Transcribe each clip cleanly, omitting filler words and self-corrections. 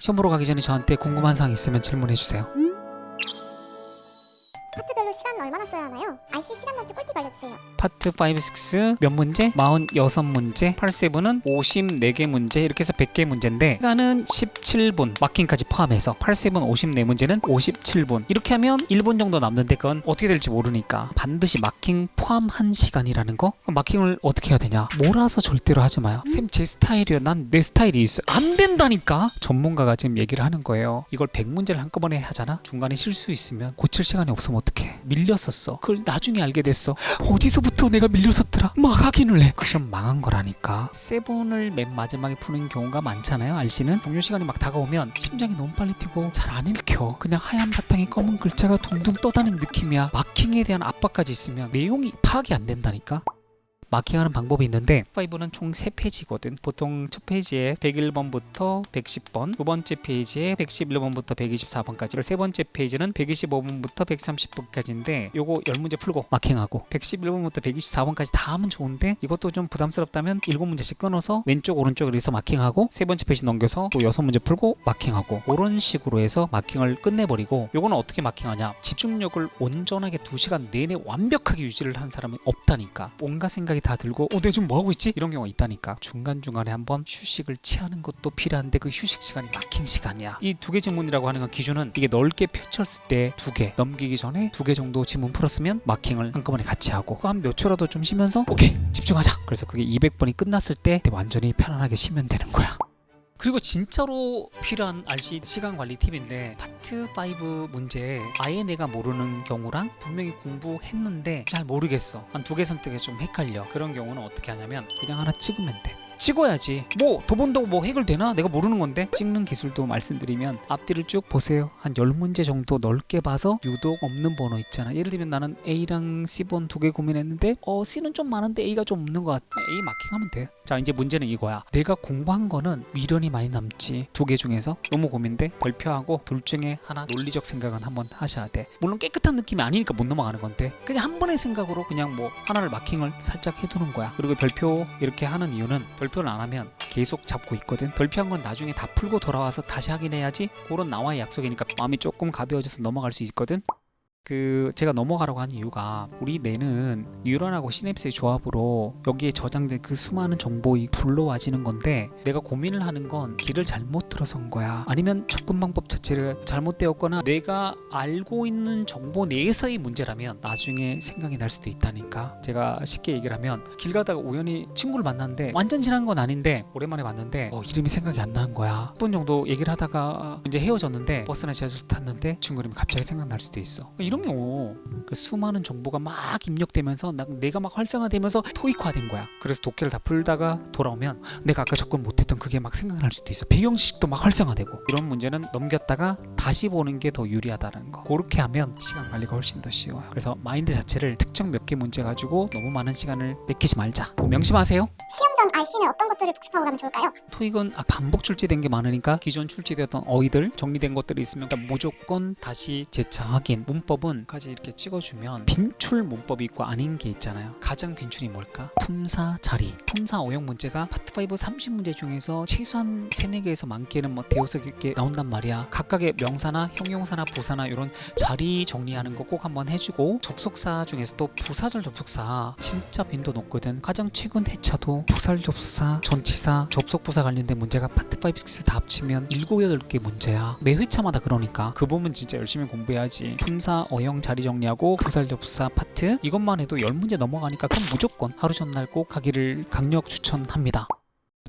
시험 보러 가기 전에 저한테 궁금한 사항 있으면 질문해주세요. 파트별로 시간 얼마나 써야 하나요? RC 시간 단축 꿀팁 알려주세요. 파트 5, 6 몇 문제? 46문제 8, 7은 54개 문제 이렇게 해서 100개 문제인데 시간은 17분 마킹까지 포함해서 8, 7, 54문제는 57분 이렇게 하면 1분 정도 남는데 그건 어떻게 될지 모르니까 반드시 마킹 포함한 시간이라는 거. 그럼 마킹을 어떻게 해야 되냐? 몰아서 절대로 하지 마요. 쌤 제 스타일이요. 난 내 스타일이 있어요. 안 된다니까. 전문가가 지금 얘기를 하는 거예요. 이걸 100문제를 한꺼번에 하잖아. 중간에 실수 있으면 고칠 시간이 없으면 어떡해. 밀렸었어. 그걸 나중에 알게 됐어. 어디서부터 내가 밀렸었더라. 막 확인을 해. 그 시험 망한 거라니까. 세븐을 맨 마지막에 푸는 경우가 많잖아요. RC는 종료 시간이 막 다가오면 심장이 너무 빨리 뛰고 잘 안 읽혀. 그냥 하얀 바탕에 검은 글자가 둥둥 떠다니는 느낌이야. 마킹에 대한 압박까지 있으면 내용이 파악이 안 된다니까. 마킹하는 방법이 있는데 5는 총 3페이지거든. 보통 첫 페이지에 101번부터 110번, 두 번째 페이지에 111번부터 124번까지, 세 번째 페이지는 125번부터 130번까지인데 요거 10문제 풀고 마킹하고 111번부터 124번까지 다 하면 좋은데 이것도 좀 부담스럽다면 7문제씩 끊어서 왼쪽 오른쪽 이렇게 해서 마킹하고 세 번째 페이지 넘겨서 또 6문제 풀고 마킹하고 이런 식으로 해서 마킹을 끝내버리고 요거는 어떻게 마킹하냐? 집중력을 온전하게 2시간 내내 완벽하게 유지를 하는 사람은 없다니까. 뭔가 생각이 다 들고 내가 지금 뭐하고 있지? 이런 경우가 있다니까. 중간중간에 한번 휴식을 취하는 것도 필요한데 그 휴식 시간이 마킹 시간이야. 이 2개 지문이라고 하는 건 기준은 이게 넓게 펼쳤을 때 2개, 넘기기 전에 2개 정도 지문 풀었으면 마킹을 한꺼번에 같이 하고 한 몇 초라도 좀 쉬면서 오케이 집중하자. 그래서 그게 200번이 끝났을 때 완전히 편안하게 쉬면 되는 거야. 그리고 진짜로 필요한 RC 시간 관리 팁인데 파트 5 문제 아예 내가 모르는 경우랑 분명히 공부했는데 잘 모르겠어. 한 2개 선택에 좀 헷갈려. 그런 경우는 어떻게 하냐면 그냥 하나 찍으면 돼. 찍어야지. 뭐 더 본다고 뭐 해결되나? 내가 모르는 건데. 찍는 기술도 말씀드리면 앞뒤를 쭉 보세요. 한 10문제 정도 넓게 봐서 유독 없는 번호 있잖아. 예를 들면 나는 A랑 C번 2개 고민했는데 C는 좀 많은데 A가 좀 없는 것 같아. A 마킹하면 돼. 자 이제 문제는 이거야. 내가 공부한 거는 미련이 많이 남지. 2개 중에서 너무 고민돼. 별표하고 둘 중에 하나 논리적 생각은 한번 하셔야 돼. 물론 깨끗한 느낌이 아니니까 못 넘어가는 건데 그냥 한 번의 생각으로 그냥 뭐 하나를 마킹을 살짝 해두는 거야. 그리고 별표 이렇게 하는 이유는 별표를 안 하면 계속 잡고 있거든. 별표한 건 나중에 다 풀고 돌아와서 다시 확인해야지. 그런 나와의 약속이니까 마음이 조금 가벼워져서 넘어갈 수 있거든. 제가 넘어가라고 한 이유가 우리 뇌는 뉴런하고 시냅스의 조합으로 여기에 저장된 그 수많은 정보가 불러와지는 건데 내가 고민을 하는 건 길을 잘못 들어선 거야. 아니면 접근 방법 자체를 잘못되었거나 내가 알고 있는 정보 내에서의 문제라면 나중에 생각이 날 수도 있다니까. 제가 쉽게 얘기를 하면 길 가다가 우연히 친구를 만났는데 완전 친한 건 아닌데 오랜만에 봤는데 이름이 생각이 안 나는 거야. 10분 정도 얘기를 하다가 이제 헤어졌는데 버스나 지하철 탔는데 친구 이름이 갑자기 생각날 수도 있어. 이런 경우 그 수많은 정보가 막 입력되면서 내가 막 활성화되면서 토익화된 거야. 그래서 독해를 다 풀다가 돌아오면 내가 아까 접근 못했던 그게 막 생각날 수도 있어. 배경식도 막 활성화되고. 이런 문제는 넘겼다가 다시 보는 게 더 유리하다는 거. 그렇게 하면 시간 관리가 훨씬 더 쉬워요. 그래서 마인드 자체를 특정 몇 개 문제 가지고 너무 많은 시간을 뺏기지 말자. 명심하세요. 시험 전 RC는 어떤 것들을 복습하고 가면 좋을까요? 토익은 반복 출제된 게 많으니까 기존 출제되었던 어휘들 정리된 것들이 있으면 무조건 다시 재차 확인. 문법은 까지 이렇게 찍어주면 빈출 문법이 있고 아닌 게 있잖아요. 가장 빈출이 뭘까? 품사, 자리. 품사 어용 문제가 파트 5 30문제 중에서 최소한 3-4개에서 많게는 뭐 대여섯 개 나온단 말이야. 각각의 명사나 형용사나 부사나 이런 자리 정리하는 거 꼭 한번 해주고, 접속사 중에서도 부사절 접속사 진짜 빈도 높거든. 가장 최근 회차도 부사절 접속사, 전치사, 접속부사 관련된 문제가 파트 5, 6 다 합치면 7, 8개 문제야. 매 회차마다. 그러니까 그 부분 진짜 열심히 공부해야지. 품사, 어형, 자리 정리하고 부사절 접속사 파트 이것만 해도 10문제 넘어가니까 그럼 무조건 하루 전날 꼭 하기를 강력 추천합니다.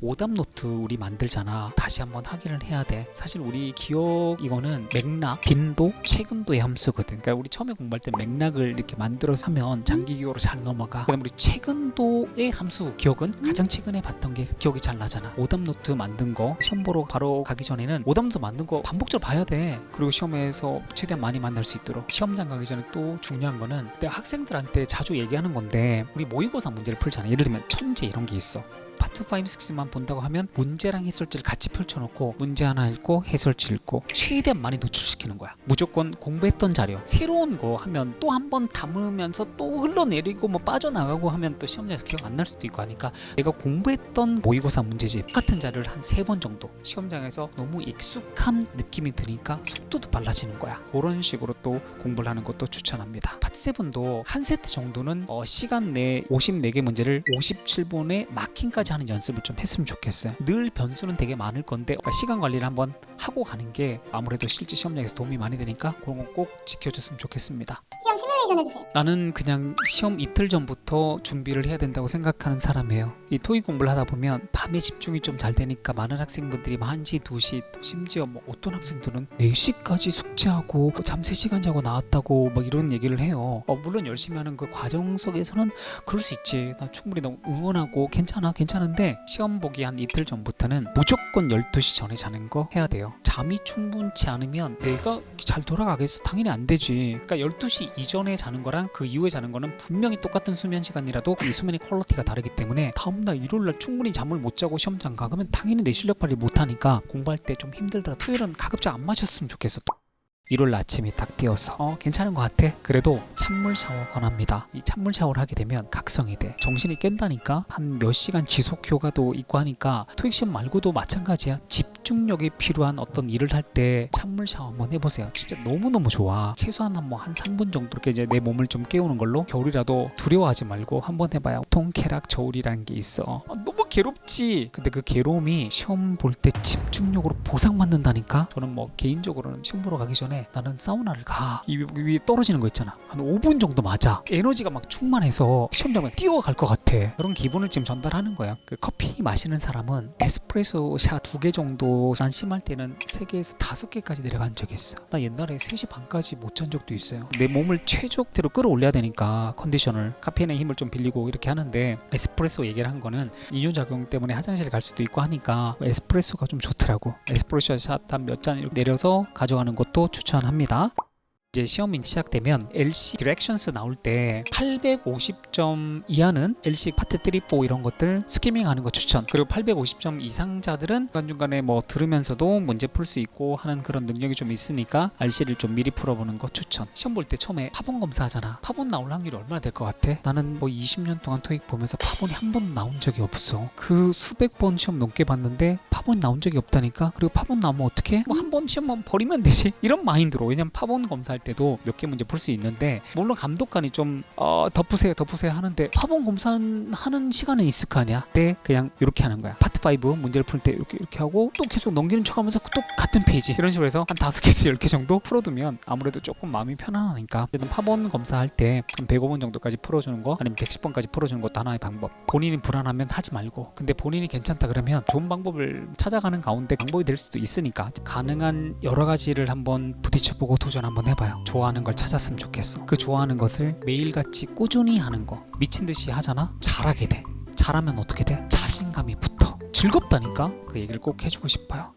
오답 노트 우리 만들잖아. 다시 한번 확인을 해야 돼. 사실 우리 기억 이거는 맥락, 빈도, 최근도의 함수거든. 그러니까 우리 처음에 공부할 때 맥락을 이렇게 만들어서 하면 장기 기억으로 잘 넘어가. 그다음 우리 최근도의 함수 기억은 가장 최근에 봤던 게 기억이 잘 나잖아. 오답 노트 만든 거 시험 보러 바로 가기 전에는 오답 노트 만든 거 반복적으로 봐야 돼. 그리고 시험에서 최대한 많이 만날 수 있도록. 시험장 가기 전에 또 중요한 거는 내가 학생들한테 자주 얘기하는 건데 우리 모의고사 문제를 풀잖아. 예를 들면 천재 이런 게 있어. 파트 5, 6만 본다고 하면 문제랑 해설지를 같이 펼쳐놓고 문제 하나 읽고 해설지 읽고 최대한 많이 노출시키는 거야. 무조건 공부했던 자료 새로운 거 하면 또 한 번 담으면서 또 흘러내리고 뭐 빠져나가고 하면 또 시험장에서 기억 안 날 수도 있고 하니까 내가 공부했던 모의고사 문제집 똑같은 자료를 한 3번 정도 시험장에서 너무 익숙한 느낌이 드니까 속도도 빨라지는 거야. 그런 식으로 또 공부를 하는 것도 추천합니다. 파트 7도 한 세트 정도는 시간 내에 54개 문제를 57분에 마킹까지 하는 연습을 좀 했으면 좋겠어요. 늘 변수는 되게 많을 건데 그러니까 시간 관리를 한번 하고 가는 게 아무래도 실제 시험장에서 도움이 많이 되니까 그런 거 꼭 지켜줬으면 좋겠습니다. 시험 시뮬레이션 해주세요. 나는 그냥 시험 이틀 전부터 준비를 해야 된다고 생각하는 사람이에요. 이 토익 공부를 하다 보면 밤에 집중이 좀 잘 되니까 많은 학생분들이 1시, 2시 또 심지어 뭐 어떤 학생들은 4시까지 숙제하고 잠 3시간 자고 나왔다고 막 이런 얘기를 해요. 물론 열심히 하는 그 과정 속에서는 그럴 수 있지. 나 충분히 너무 응원하고 괜찮은데 시험 보기 한 이틀 전부터는 무조건 12시 전에 자는 거 해야 돼요. 잠이 충분치 않으면 내가 잘 돌아가겠어? 당연히 안 되지. 그러니까 12시 이전에 자는 거랑 그 이후에 자는 거는 분명히 똑같은 수면 시간이라도 이 수면의 퀄리티가 다르기 때문에 다음날 일요일날 충분히 잠을 못 자고 시험장 가 그러면 당연히 내 실력 발휘 못하니까 공부할 때 좀 힘들더라. 토요일은 가급적 안 마셨으면 좋겠어. 일요일 아침이 딱 띄어서 괜찮은 것 같아? 그래도 찬물 샤워 권합니다. 이 찬물 샤워를 하게 되면 각성이 돼. 정신이 깬다니까? 한 몇 시간 지속 효과도 있고 하니까 토익 시험 말고도 마찬가지야. 집중력이 필요한 어떤 일을 할 때 찬물 샤워 한번 해보세요. 진짜 너무너무 좋아. 최소한 한 3분 정도 이렇게 이제 내 몸을 좀 깨우는 걸로 겨울이라도 두려워하지 말고 한번 해봐요. 통쾌락 저울이라는 게 있어. 너무 괴롭지? 근데 그 괴로움이 시험 볼 때 집중력으로 보상받는다니까? 저는 뭐 개인적으로는 시험 보러 가기 전에 나는 사우나를 가. 이 위에 떨어지는 거 있잖아. 한 5분 정도 맞아. 에너지가 막 충만해서 시험장에 뛰어갈 것 같아. 그런 기분을 지금 전달하는 거야. 그 커피 마시는 사람은 에스프레소 샷 2개 정도 난 심할 때는 3개에서 5개까지 내려간 적이 있어. 나 옛날에 3시 반까지 못 잔 적도 있어요. 내 몸을 최적대로 끌어올려야 되니까 컨디션을 카페인의 힘을 좀 빌리고 이렇게 하는데 에스프레소 얘기를 한 거는 이뇨작용 때문에 화장실 갈 수도 있고 하니까 에스프레소가 좀 좋더라고. 에스프레소 샷 한 몇 잔 이렇게 내려서 가져가는 것도 추천합니다. 이제 시험이 시작되면 LC 디렉션스 나올 때 850점 이하는 LC 파트 3, 4 이런 것들 스키밍 하는 거 추천. 그리고 850점 이상자들은 중간중간에 뭐 들으면서도 문제 풀 수 있고 하는 그런 능력이 좀 있으니까 RC를 좀 미리 풀어보는 거 추천. 시험 볼 때 처음에 파본 검사하잖아. 파본 나올 확률이 얼마나 될 것 같아? 나는 뭐 20년 동안 토익 보면서 파본이 한 번도 나온 적이 없어. 그 수백 번 시험 넘게 봤는데 파본이 나온 적이 없다니까? 그리고 파본 나오면 어떡해? 뭐 한 번 시험만 버리면 되지? 이런 마인드로. 왜냐면 파본 검사할 때도 몇 개 문제 풀 수 있는데 물론 감독관이 좀 덮으세요 하는데 파본 검사하는 시간은 있을 거 아니야. 그때 그냥 이렇게 하는 거야. 파트 5 문제를 풀 때 이렇게 하고 또 계속 넘기는 척하면서 또 같은 페이지 이런 식으로 해서 한 5개에서 10개 정도 풀어두면 아무래도 조금 마음이 편안하니까. 파본 검사할 때 한 105번 정도까지 풀어주는 거 아니면 110번까지 풀어주는 것도 하나의 방법. 본인이 불안하면 하지 말고, 근데 본인이 괜찮다 그러면 좋은 방법을 찾아가는 가운데 방법이 될 수도 있으니까 가능한 여러 가지를 한번 부딪혀보고 도전 한번 해봐요. 좋아하는 걸 찾았으면 좋겠어. 그 좋아하는 것을 매일같이 꾸준히 하는 거. 미친듯이 하잖아? 잘하게 돼. 잘하면 어떻게 돼? 자신감이 붙어. 즐겁다니까? 그 얘기를 꼭 해주고 싶어요.